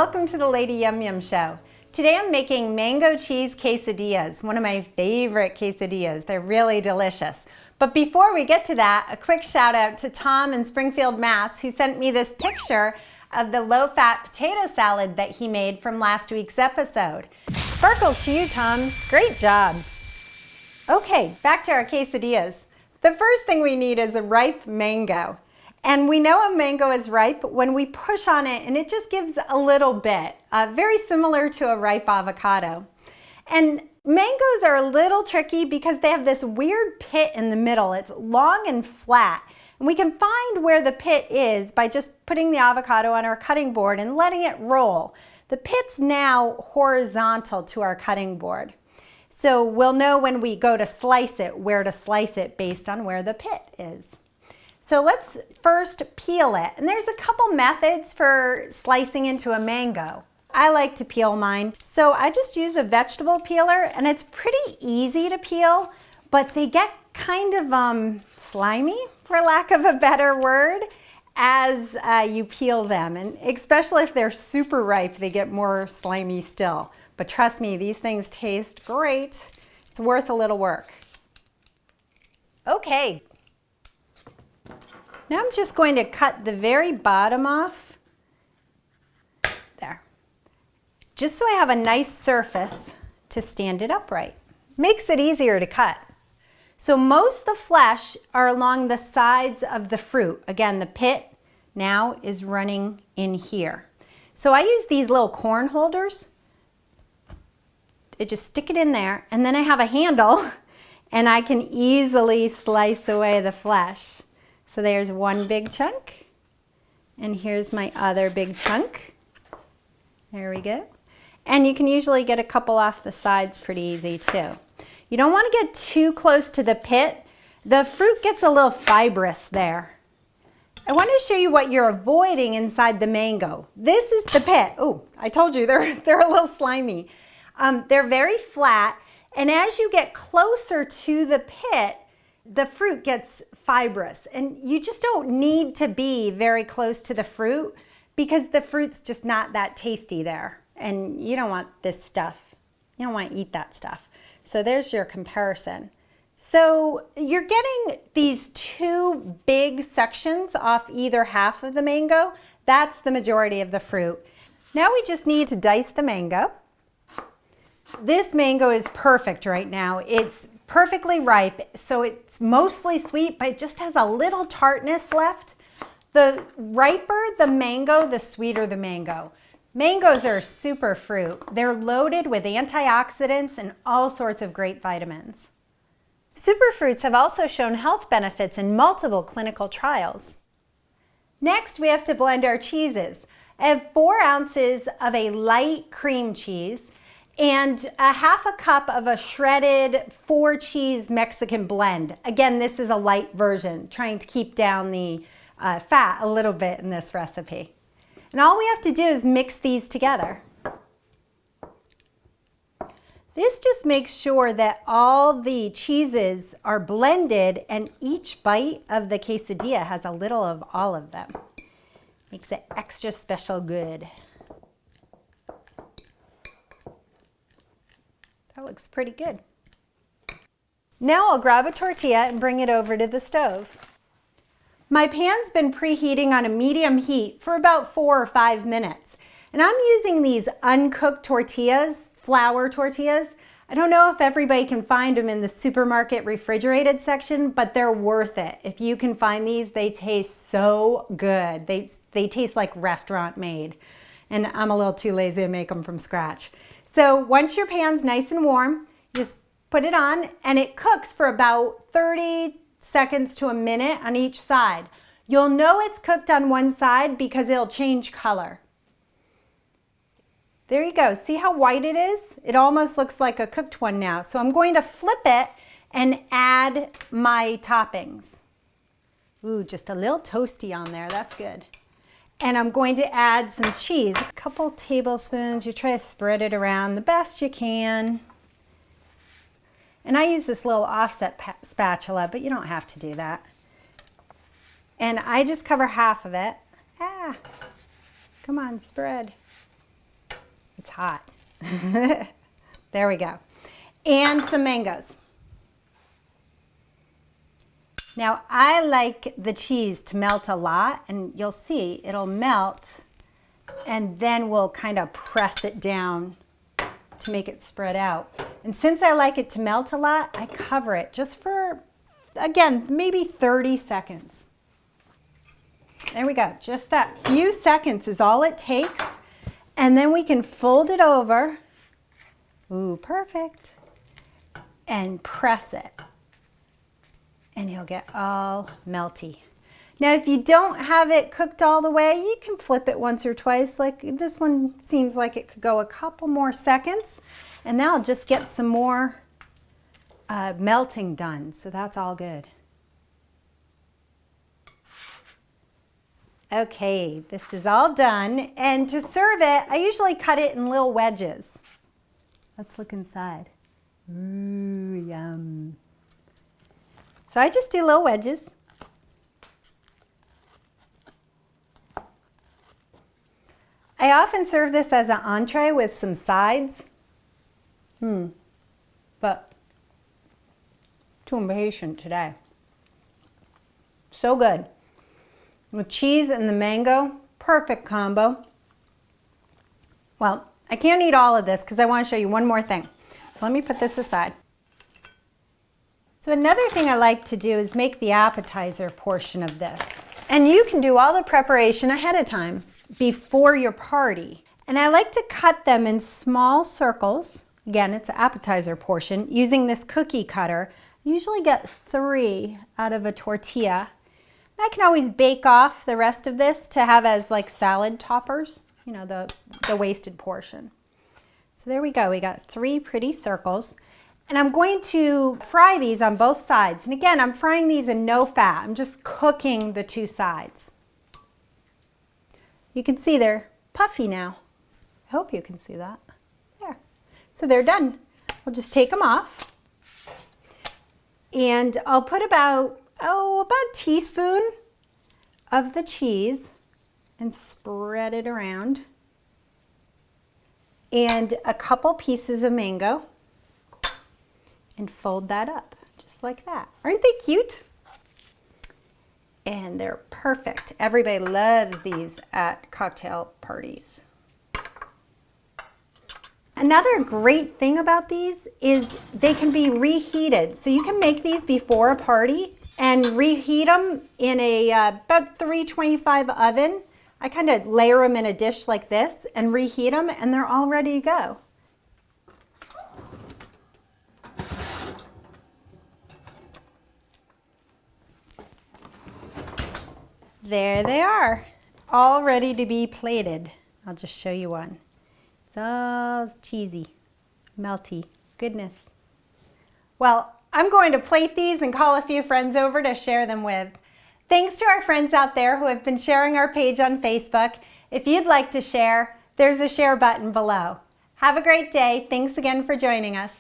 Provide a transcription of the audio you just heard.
welcome to the Lady Yum Yum Show. Today I'm making mango cheese quesadillas, one of my favorite quesadillas. They're really delicious. But before we get to that, a quick shout out to Tom in Springfield, Mass, who sent me this picture of the low-fat potato salad that he made from last week's episode. Sparkles to you, Tom. Great job. Okay, back to our quesadillas. The first thing we need is a ripe mango. And we know a mango is ripe when we push on it and it just gives a little bit, very similar to a ripe avocado. And mangoes are a little tricky because they have this weird pit in the middle. It's long and flat. And we can find where the pit is by just putting the avocado on our cutting board and letting it roll. The pit's now horizontal to our cutting board. So we'll know when we go to slice it, where to slice it based on where the pit is. So let's first peel it. And there's a couple methods for slicing into a mango. I like to peel mine. So I just use a vegetable peeler and it's pretty easy to peel, but they get kind of slimy, for lack of a better word, as you peel them. And especially if they're super ripe, they get more slimy still. But trust me, these things taste great. It's worth a little work. Okay. Now I'm just going to cut the very bottom off, there, just so I have a nice surface to stand it upright. Makes it easier to cut. So most of the flesh are along the sides of the fruit. Again, the pit now is running in here. So I use these little corn holders. I just stick it in there, and then I have a handle, and I can easily slice away the flesh. So there's one big chunk, and here's my other big chunk. There we go. And you can usually get a couple off the sides pretty easy too. You don't want to get too close to the pit. The fruit gets a little fibrous there. I want to show you what you're avoiding inside the mango. This is the pit. Oh, I told you they're a little slimy. They're very flat, and as you get closer to the pit, the fruit gets fibrous, and you just don't need to be very close to the fruit because the fruit's just not that tasty there, and you don't want this stuff. You don't want to eat that stuff. So there's your comparison. So you're getting these two big sections off either half of the mango. That's the majority of the fruit. Now we just need to dice the mango. This mango is perfect right now. It's perfectly ripe, so it's mostly sweet, but it just has a little tartness left. The riper the mango, the sweeter the mango. Mangoes are super fruit. They're loaded with antioxidants and all sorts of great vitamins. Superfruits have also shown health benefits in multiple clinical trials. Next, we have to blend our cheeses. I have 4 ounces of a light cream cheese and a half a cup of a shredded 4-cheese Mexican blend. Again, this is a light version, trying to keep down the fat a little bit in this recipe. And all we have to do is mix these together. This just makes sure that all the cheeses are blended and each bite of the quesadilla has a little of all of them. Makes it extra special good. That looks pretty good. Now I'll grab a tortilla and bring it over to the stove. My pan's been preheating on a medium heat for about 4 or 5 minutes. And I'm using these uncooked tortillas, flour tortillas. I don't know if everybody can find them in the supermarket refrigerated section, but they're worth it. If you can find these, they taste so good. They taste like restaurant made. And I'm a little too lazy to make them from scratch. So once your pan's nice and warm, just put it on and it cooks for about 30 seconds to a minute on each side. You'll know it's cooked on one side because it'll change color. There you go. See how white it is? It almost looks like a cooked one now. So I'm going to flip it and add my toppings. Ooh, just a little toasty on there. That's good. And I'm going to add some cheese, a couple tablespoons. You try to spread it around the best you can. And I use this little offset spatula, but you don't have to do that. And I just cover half of it. Come on, spread. It's hot. There we go. And some mangoes. Now I like the cheese to melt a lot, and you'll see it'll melt, and then we'll kind of press it down to make it spread out. And since I like it to melt a lot, I cover it just for, again, maybe 30 seconds. There we go. Just that few seconds is all it takes. And then we can fold it over. Ooh, perfect. And press it. And it'll get all melty. Now, if you don't have it cooked all the way, you can flip it once or twice. Like this one seems like it could go a couple more seconds. And now I'll just get some more melting done. So that's all good. Okay, this is all done. And to serve it, I usually cut it in little wedges. Let's look inside. Ooh, yum. So I just do little wedges. I often serve this as an entree with some sides. But too impatient today. So good. With cheese and the mango, perfect combo. Well, I can't eat all of this because I want to show you one more thing. So let me put this aside. So another thing I like to do is make the appetizer portion of this. And you can do all the preparation ahead of time before your party. And I like to cut them in small circles. Again, it's an appetizer portion using this cookie cutter. I usually get 3 out of a tortilla. I can always bake off the rest of this to have as like salad toppers, you know, the wasted portion. So there we go. We got 3 pretty circles. And I'm going to fry these on both sides. And again, I'm frying these in no fat. I'm just cooking the 2 sides. You can see they're puffy now. I hope you can see that. There. So they're done. We'll just take them off. And I'll put about a teaspoon of the cheese and spread it around. And a couple pieces of mango. And fold that up, just like that. Aren't they cute? And they're perfect. Everybody loves these at cocktail parties. Another great thing about these is they can be reheated. So you can make these before a party and reheat them in a about 325 oven. I kind of layer them in a dish like this and reheat them, and they're all ready to go. There they are, all ready to be plated. I'll just show you one. It's all cheesy, melty, goodness. Well, I'm going to plate these and call a few friends over to share them with. Thanks to our friends out there who have been sharing our page on Facebook. If you'd like to share, there's a share button below. Have a great day. Thanks again for joining us.